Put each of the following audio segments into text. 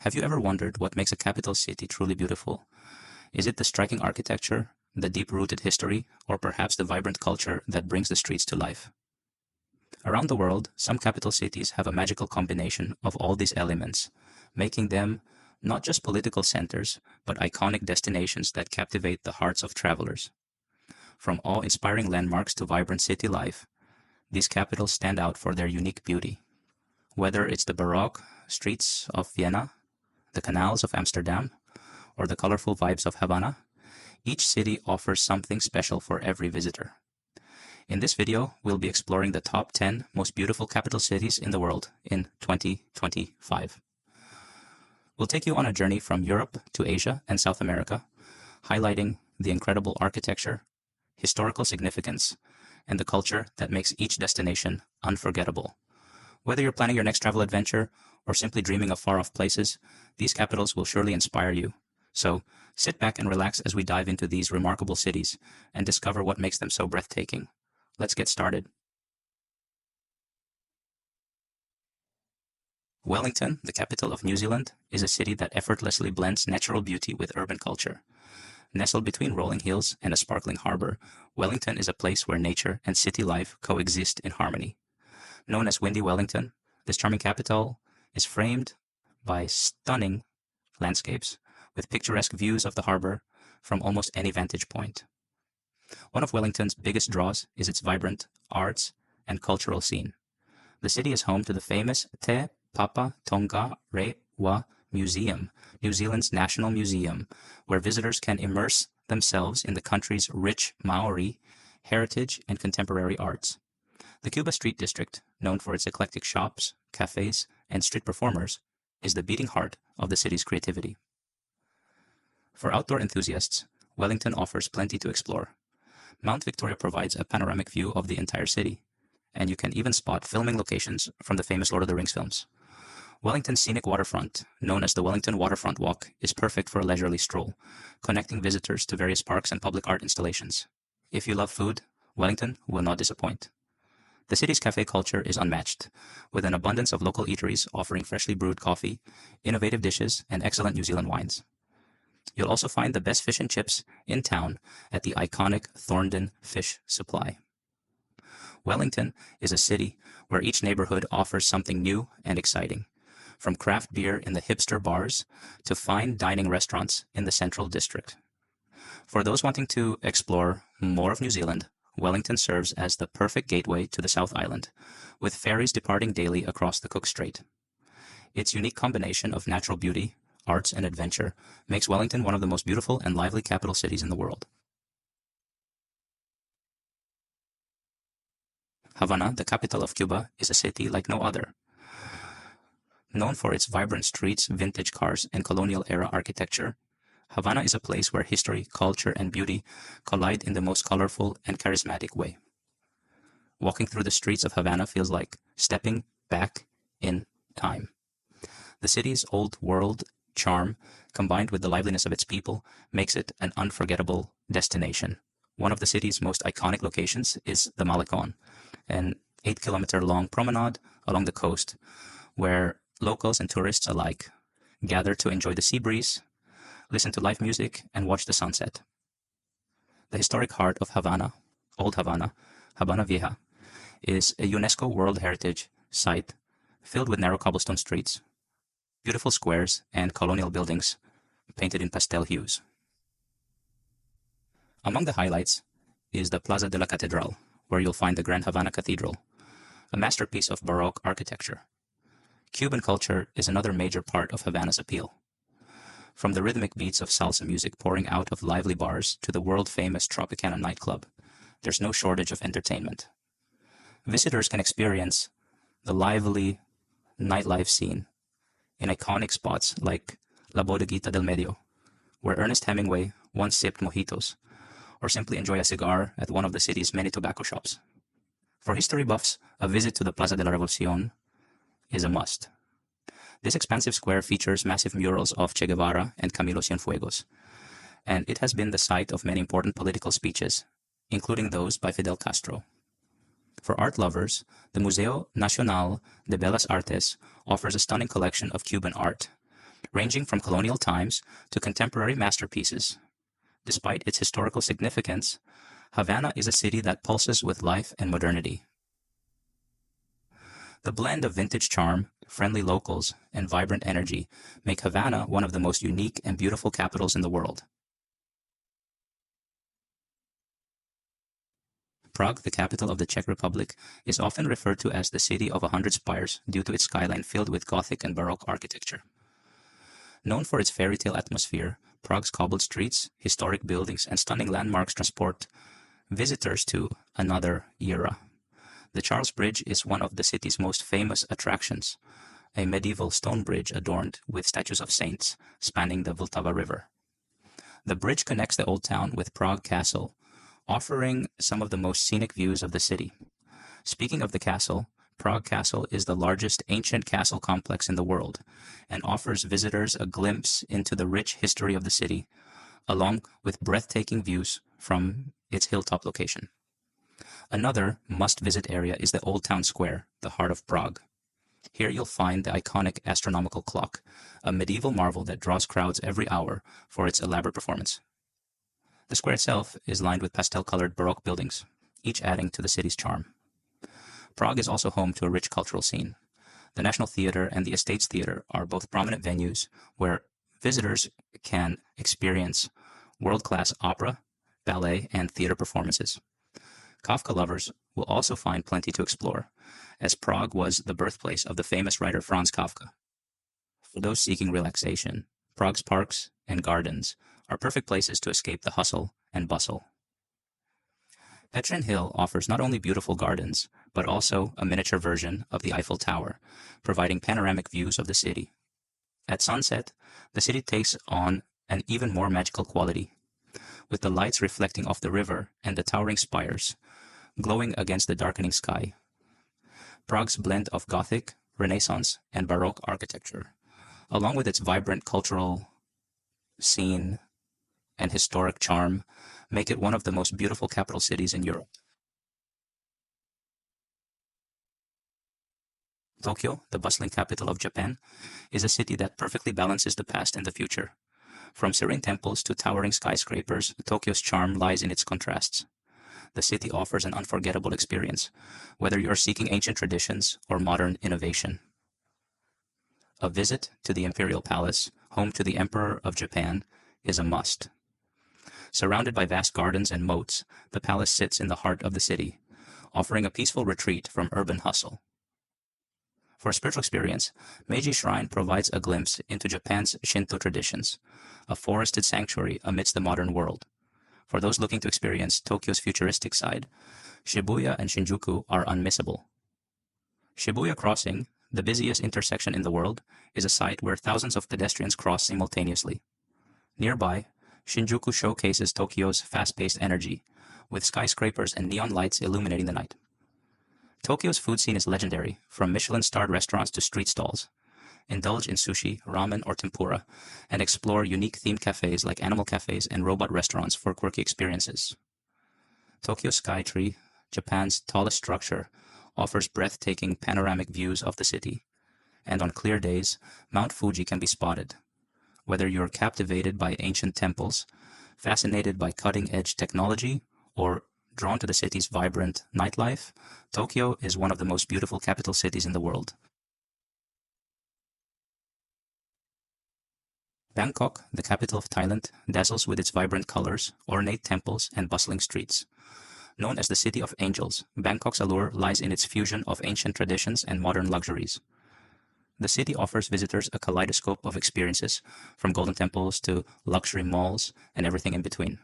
Have you ever wondered what makes a capital city truly beautiful? Is it the striking architecture, the deep-rooted history, or perhaps the vibrant culture that brings the streets to life? Around the world, some capital cities have a magical combination of all these elements, making them not just political centers, but iconic destinations that captivate the hearts of travelers. From awe-inspiring landmarks to vibrant city life, these capitals stand out for their unique beauty. Whether it's the Baroque streets of Vienna, the canals of Amsterdam, or the colorful vibes of Havana, each city offers something special for every visitor. In this video, we'll be exploring the top 10 most beautiful capital cities in the world in 2025. We'll take you on a journey from Europe to Asia and South America, highlighting the incredible architecture, historical significance, and the culture that makes each destination unforgettable. Whether you're planning your next travel adventure or simply dreaming of far-off places, these capitals will surely inspire you. So, sit back and relax as we dive into these remarkable cities and discover what makes them so breathtaking. Let's get started. Wellington, the capital of New Zealand, is a city that effortlessly blends natural beauty with urban culture. Nestled between rolling hills and a sparkling harbor, Wellington is a place where nature and city life coexist in harmony. Known as Windy Wellington, this charming capital is framed by stunning landscapes with picturesque views of the harbor from almost any vantage point. One of Wellington's biggest draws is its vibrant arts and cultural scene. The city is home to the famous Te Papa Tonga Rewa Museum, New Zealand's national museum, where visitors can immerse themselves in the country's rich Maori heritage and contemporary arts. The Cuba Street District, known for its eclectic shops, cafes, and street performers, is the beating heart of the city's creativity. For outdoor enthusiasts, Wellington offers plenty to explore. Mount Victoria provides a panoramic view of the entire city, and you can even spot filming locations from the famous Lord of the Rings films. Wellington's scenic waterfront, known as the Wellington Waterfront Walk, is perfect for a leisurely stroll, connecting visitors to various parks and public art installations. If you love food, Wellington will not disappoint. The city's cafe culture is unmatched, with an abundance of local eateries offering freshly brewed coffee, innovative dishes, and excellent New Zealand wines. You'll also find the best fish and chips in town at the iconic Thorndon Fish Supply. Wellington is a city where each neighborhood offers something new and exciting, from craft beer in the hipster bars to fine dining restaurants in the Central District. For those wanting to explore more of New Zealand, Wellington serves as the perfect gateway to the South Island, with ferries departing daily across the Cook Strait. Its unique combination of natural beauty, arts, and adventure makes Wellington one of the most beautiful and lively capital cities in the world. Havana, the capital of Cuba, is a city like no other. Known for its vibrant streets, vintage cars, and colonial-era architecture, Havana is a place where history, culture, and beauty collide in the most colorful and charismatic way. Walking through the streets of Havana feels like stepping back in time. The city's old-world charm, combined with the liveliness of its people, makes it an unforgettable destination. One of the city's most iconic locations is the Malecon, an 8-kilometer-long promenade along the coast where locals and tourists alike gather to enjoy the sea breeze, listen to live music, and watch the sunset. The historic heart of Havana, Old Havana, Habana Vieja, is a UNESCO World Heritage Site filled with narrow cobblestone streets, beautiful squares, and colonial buildings painted in pastel hues. Among the highlights is the Plaza de la Catedral, where you'll find the Grand Havana Cathedral, a masterpiece of Baroque architecture. Cuban culture is another major part of Havana's appeal. From the rhythmic beats of salsa music pouring out of lively bars to the world-famous Tropicana nightclub, there's no shortage of entertainment. Visitors can experience the lively nightlife scene in iconic spots like La Bodeguita del Medio, where Ernest Hemingway once sipped mojitos, or simply enjoy a cigar at one of the city's many tobacco shops. For history buffs, a visit to the Plaza de la Revolucion is a must. This expansive square features massive murals of Che Guevara and Camilo Cienfuegos, and it has been the site of many important political speeches, including those by Fidel Castro. For art lovers, the Museo Nacional de Bellas Artes offers a stunning collection of Cuban art, ranging from colonial times to contemporary masterpieces. Despite its historical significance, Havana is a city that pulses with life and modernity. The blend of vintage charm, friendly locals, and vibrant energy make Havana one of the most unique and beautiful capitals in the world. Prague, the capital of the Czech Republic, is often referred to as the city of 100 spires due to its skyline filled with Gothic and Baroque architecture. Known for its fairy tale atmosphere, Prague's cobbled streets, historic buildings, and stunning landmarks transport visitors to another era. The Charles Bridge is one of the city's most famous attractions, a medieval stone bridge adorned with statues of saints spanning the Vltava River. The bridge connects the old town with Prague Castle, offering some of the most scenic views of the city. Speaking of the castle, Prague Castle is the largest ancient castle complex in the world and offers visitors a glimpse into the rich history of the city, along with breathtaking views from its hilltop location. Another must-visit area is the Old Town Square, the heart of Prague. Here you'll find the iconic astronomical clock, a medieval marvel that draws crowds every hour for its elaborate performance. The square itself is lined with pastel-colored Baroque buildings, each adding to the city's charm. Prague is also home to a rich cultural scene. The National Theatre and the Estates Theatre are both prominent venues where visitors can experience world-class opera, ballet, and theater performances. Kafka lovers will also find plenty to explore, as Prague was the birthplace of the famous writer Franz Kafka. For those seeking relaxation, Prague's parks and gardens are perfect places to escape the hustle and bustle. Petrin Hill offers not only beautiful gardens, but also a miniature version of the Eiffel Tower, providing panoramic views of the city. At sunset, the city takes on an even more magical quality, with the lights reflecting off the river and the towering spires, glowing against the darkening sky. Prague's blend of Gothic, Renaissance, and Baroque architecture, along with its vibrant cultural scene and historic charm, make it one of the most beautiful capital cities in Europe. Tokyo, the bustling capital of Japan, is a city that perfectly balances the past and the future. From serene temples to towering skyscrapers, Tokyo's charm lies in its contrasts. The city offers an unforgettable experience, whether you're seeking ancient traditions or modern innovation. A visit to the Imperial Palace, home to the Emperor of Japan, is a must. Surrounded by vast gardens and moats, the palace sits in the heart of the city, offering a peaceful retreat from urban hustle. For a spiritual experience, Meiji Shrine provides a glimpse into Japan's Shinto traditions, a forested sanctuary amidst the modern world. For those looking to experience Tokyo's futuristic side, Shibuya and Shinjuku are unmissable. Shibuya Crossing, the busiest intersection in the world, is a site where thousands of pedestrians cross simultaneously. Nearby, Shinjuku showcases Tokyo's fast-paced energy, with skyscrapers and neon lights illuminating the night. Tokyo's food scene is legendary, from Michelin-starred restaurants to street stalls. Indulge in sushi, ramen, or tempura, and explore unique themed cafes like animal cafes and robot restaurants for quirky experiences. Tokyo Skytree, Japan's tallest structure, offers breathtaking panoramic views of the city, and on clear days, Mount Fuji can be spotted. Whether you're captivated by ancient temples, fascinated by cutting-edge technology, or drawn to the city's vibrant nightlife, Tokyo is one of the most beautiful capital cities in the world. Bangkok, the capital of Thailand, dazzles with its vibrant colors, ornate temples, and bustling streets. Known as the City of Angels, Bangkok's allure lies in its fusion of ancient traditions and modern luxuries. The city offers visitors a kaleidoscope of experiences, from golden temples to luxury malls and everything in between.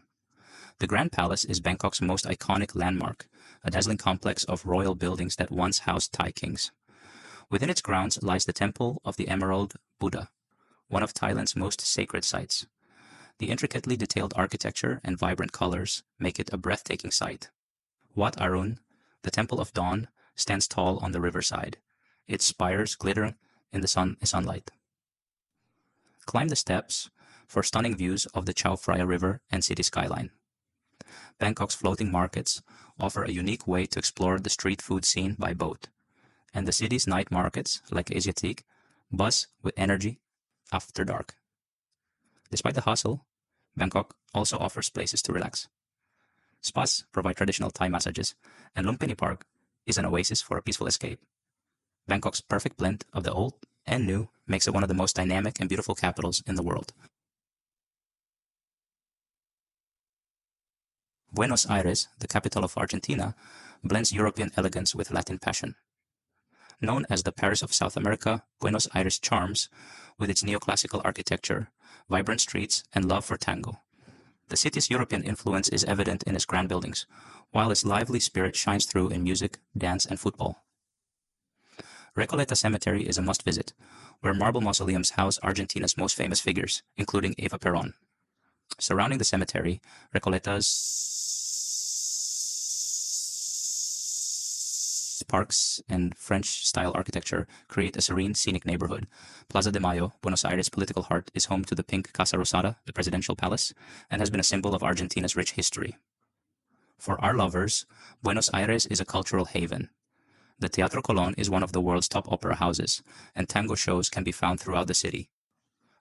The Grand Palace is Bangkok's most iconic landmark, a dazzling complex of royal buildings that once housed Thai kings. Within its grounds lies the Temple of the Emerald Buddha, one of Thailand's most sacred sites. The intricately detailed architecture and vibrant colors make it a breathtaking sight. Wat Arun, the Temple of Dawn, stands tall on the riverside, its spires glittering in the sunlight. Climb the steps for stunning views of the Chao Phraya River and city skyline. Bangkok's floating markets offer a unique way to explore the street food scene by boat, and the city's night markets, like Asiatique, buzz with energy after dark. Despite the hustle, Bangkok also offers places to relax. Spas provide traditional Thai massages, and Lumpini Park is an oasis for a peaceful escape. Bangkok's perfect blend of the old and new makes it one of the most dynamic and beautiful capitals in the world. Buenos Aires, the capital of Argentina, blends European elegance with Latin passion. Known as the Paris of South America, Buenos Aires charms with its neoclassical architecture, vibrant streets, and love for tango. The city's European influence is evident in its grand buildings, while its lively spirit shines through in music, dance, and football. Recoleta Cemetery is a must-visit, where marble mausoleums house Argentina's most famous figures, including Eva Perón. Surrounding the cemetery, Recoleta's parks and French-style architecture create a serene, scenic neighborhood. Plaza de Mayo, Buenos Aires' political heart, is home to the pink Casa Rosada, the presidential palace, and has been a symbol of Argentina's rich history. For our lovers, Buenos Aires is a cultural haven. The Teatro Colón is one of the world's top opera houses, and tango shows can be found throughout the city.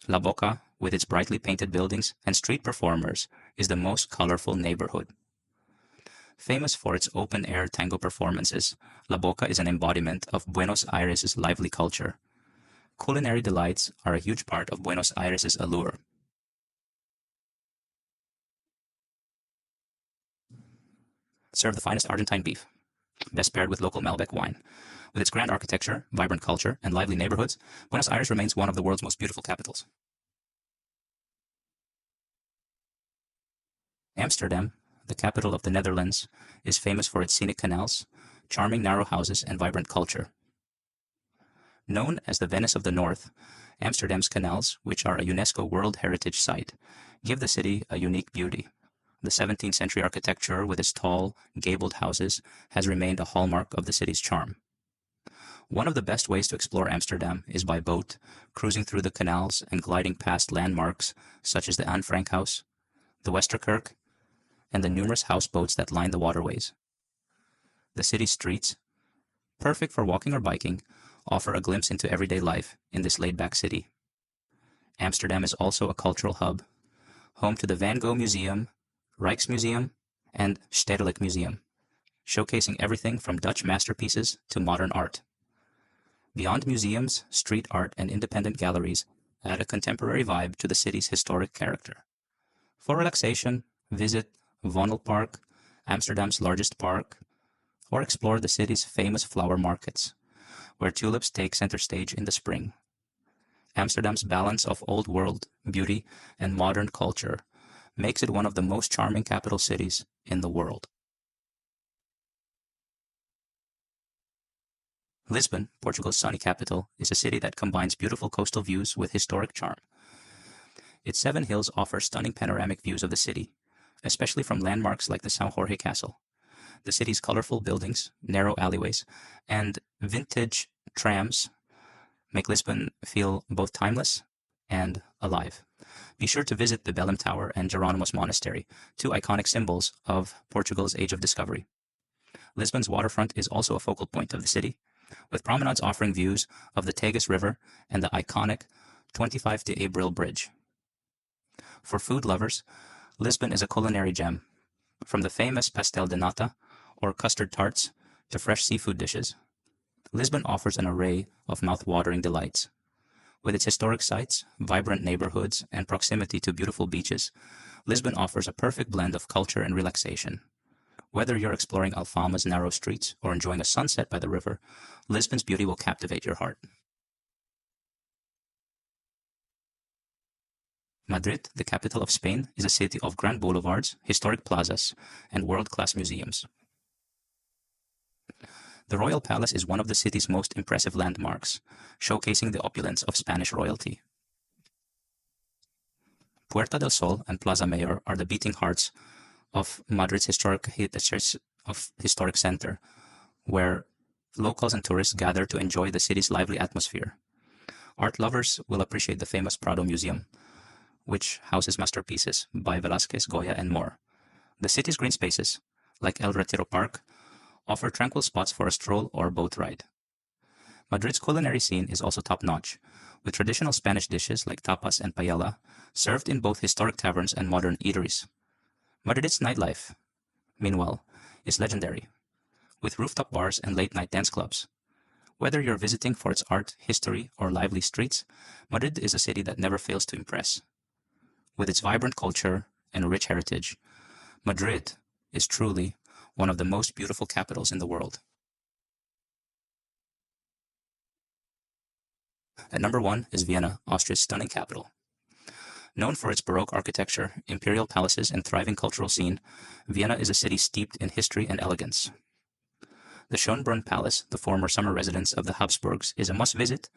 La Boca, with its brightly painted buildings and street performers, is the most colorful neighborhood. Famous for its open-air tango performances, La Boca is an embodiment of Buenos Aires' lively culture. Culinary delights are a huge part of Buenos Aires' allure. Serve the finest Argentine beef, best paired with local Malbec wine. With its grand architecture, vibrant culture, and lively neighborhoods, Buenos Aires remains one of the world's most beautiful capitals. Amsterdam, the capital of the Netherlands, is famous for its scenic canals, charming narrow houses, and vibrant culture. Known as the Venice of the North, Amsterdam's canals, which are a UNESCO World Heritage Site, give the city a unique beauty. The 17th century architecture with its tall, gabled houses has remained a hallmark of the city's charm. One of the best ways to explore Amsterdam is by boat, cruising through the canals and gliding past landmarks such as the Anne Frank House, the Westerkerk, and the numerous houseboats that line the waterways. The city's streets, perfect for walking or biking, offer a glimpse into everyday life in this laid-back city. Amsterdam is also a cultural hub, home to the Van Gogh Museum, Rijksmuseum, and Stedelijk Museum, showcasing everything from Dutch masterpieces to modern art. Beyond museums, street art and independent galleries add a contemporary vibe to the city's historic character. For relaxation, visit Vondelpark, Amsterdam's largest park, or explore the city's famous flower markets, where tulips take center stage in the spring. Amsterdam's balance of old world beauty and modern culture makes it one of the most charming capital cities in the world. Lisbon, Portugal's sunny capital, is a city that combines beautiful coastal views with historic charm. Its 7 hills offer stunning panoramic views of the city, especially from landmarks like the São Jorge Castle. The city's colorful buildings, narrow alleyways, and vintage trams make Lisbon feel both timeless and alive. Be sure to visit the Belém Tower and Jerónimos Monastery, 2 iconic symbols of Portugal's Age of Discovery. Lisbon's waterfront is also a focal point of the city, with promenades offering views of the Tagus River and the iconic 25 de Abril Bridge. For food lovers, Lisbon is a culinary gem, from the famous pastel de nata, or custard tarts, to fresh seafood dishes. Lisbon offers an array of mouth-watering delights. With its historic sites, vibrant neighborhoods, and proximity to beautiful beaches, Lisbon offers a perfect blend of culture and relaxation. Whether you're exploring Alfama's narrow streets or enjoying a sunset by the river, Lisbon's beauty will captivate your heart. Madrid, the capital of Spain, is a city of grand boulevards, historic plazas, and world-class museums. The Royal Palace is one of the city's most impressive landmarks, showcasing the opulence of Spanish royalty. Puerta del Sol and Plaza Mayor are the beating hearts of Madrid's historic center, where locals and tourists gather to enjoy the city's lively atmosphere. Art lovers will appreciate the famous Prado Museum, which houses masterpieces by Velázquez, Goya, and more. The city's green spaces, like El Retiro Park, offer tranquil spots for a stroll or boat ride. Madrid's culinary scene is also top-notch, with traditional Spanish dishes like tapas and paella served in both historic taverns and modern eateries. Madrid's nightlife, meanwhile, is legendary, with rooftop bars and late-night dance clubs. Whether you're visiting for its art, history, or lively streets, Madrid is a city that never fails to impress. With its vibrant culture and rich heritage, Madrid is truly one of the most beautiful capitals in the world. At number 1 is Vienna, Austria's stunning capital. Known for its Baroque architecture, imperial palaces, and thriving cultural scene, Vienna is a city steeped in history and elegance. The Schönbrunn Palace, the former summer residence of the Habsburgs, is a must-visit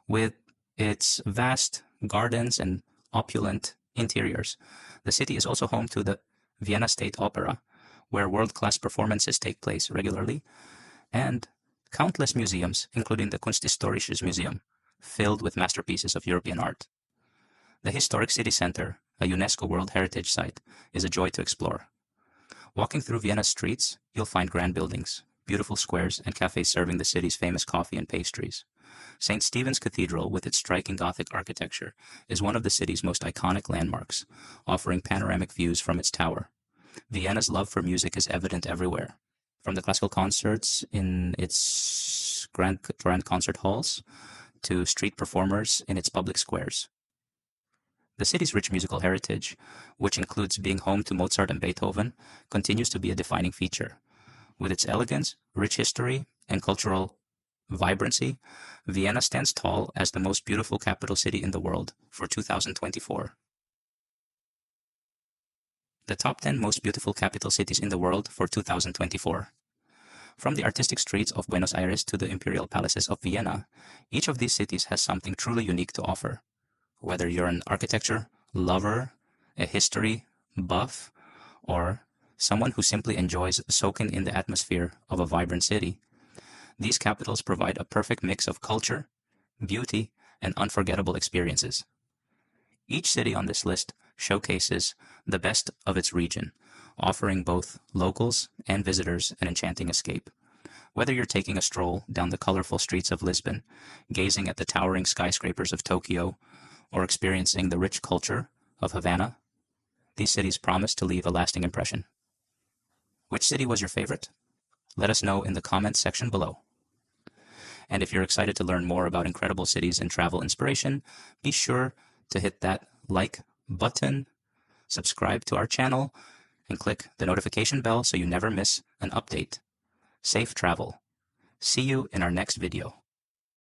with its vast gardens and opulent interiors. The city is also home to the Vienna State Opera, where world-class performances take place regularly, and countless museums, including the Kunsthistorisches Museum, filled with masterpieces of European art. The historic city center, a UNESCO World Heritage Site, is a joy to explore. Walking through Vienna's streets, you'll find grand buildings, beautiful squares, and cafes serving the city's famous coffee and pastries. St. Stephen's Cathedral, with its striking Gothic architecture, is one of the city's most iconic landmarks, offering panoramic views from its tower. Vienna's love for music is evident everywhere, from the classical concerts in its grand concert halls to street performers in its public squares. The city's rich musical heritage, which includes being home to Mozart and Beethoven, continues to be a defining feature. With its elegance, rich history, and cultural vibrancy, Vienna stands tall as the most beautiful capital city in the world for 2024. The top 10 most beautiful capital cities in the world for 2024. From the artistic streets of Buenos Aires to the imperial palaces of Vienna, each of these cities has something truly unique to offer. Whether you're an architecture lover, a history buff, or someone who simply enjoys soaking in the atmosphere of a vibrant city, these capitals provide a perfect mix of culture, beauty, and unforgettable experiences. Each city on this list showcases the best of its region, offering both locals and visitors an enchanting escape. Whether you're taking a stroll down the colorful streets of Lisbon, gazing at the towering skyscrapers of Tokyo, or experiencing the rich culture of Havana, these cities promise to leave a lasting impression. Which city was your favorite? Let us know in the comments section below. And if you're excited to learn more about incredible cities and travel inspiration, be sure to hit that like button, subscribe to our channel, and click the notification bell so you never miss an update. Safe travel. See you in our next video.